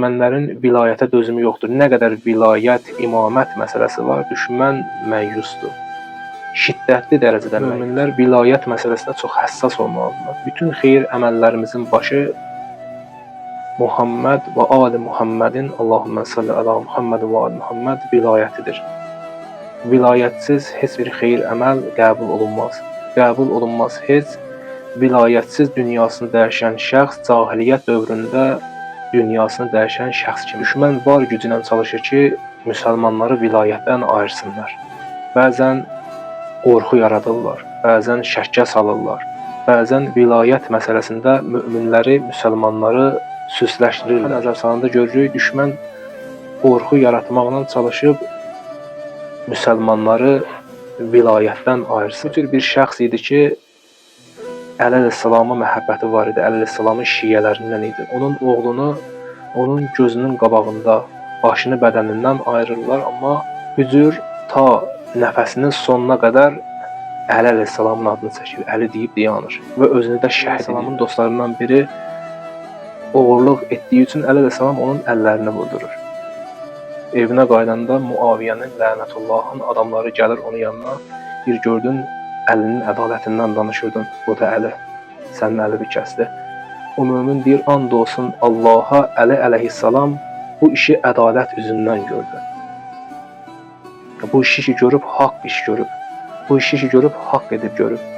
düşmənlərin vilayətə dözümü yoxdur. Nə qədər vilayət, imamət məsələsi var, düşmən məyusdur. Şiddətli dərəcədə möminlər vilayət məsələsində çox həssas olmalıdırlar. Bütün xeyir əməllərimizin başı Muhammed və ali Muhammedin, Allahümme salli ala Muhammed və ali Muhammed vilayətidir. Vilayətsiz heç bir xeyir əməl qəbul olunmaz. Qəbul olunmaz heç vilayətsiz dünyasını dəyişən şəxs cahiliyyət dövründə dünyasını dəyişən şəxs kimi. Düşmən var gücü ilə çalışır ki, müsəlmanları vilayətdən ayırsınlar. Bəzən qorxu yaradırlar, bəzən şəkkə salırlar, bəzən vilayət məsələsində möminləri, müsəlmanları süsləşdirirlər. Nəzərsalanda görürük, düşmən qorxu yaratmaqla çalışıb müsəlmanları vilayətdən ayırsın. Bu tür bir şəxs idi ki, Əli əleyhissalama məhəbbəti var idi, Əli əleyhissalamın şiələrindən idi. Onun oğlunu onun gözünün qabağında, başını bədənindən ayırırlar, amma Hücür ta nəfəsinin sonuna qədər Əli əleyhissalamın adını çəkir, Əli deyib dayanır və özünü də şəhid edir. Dostlarından biri oğurluq etdiyi üçün Əli əleyhissalam onun əllərini vurdurur. Evinə qaydanda Muaviyyənin, lənətullahın adamları gəlir onun yanına, bir gördün, Əlinin ədalətindən danışırdın, bu da Əli, sənin əlini kəsdi. O mömin deyir, and olsun Allaha, Əli əleyhissalam bu işi ədalət üzündən gördü. Bu işi görüb, haqq iş görüb, bu işi görüb, haqq edib görüb.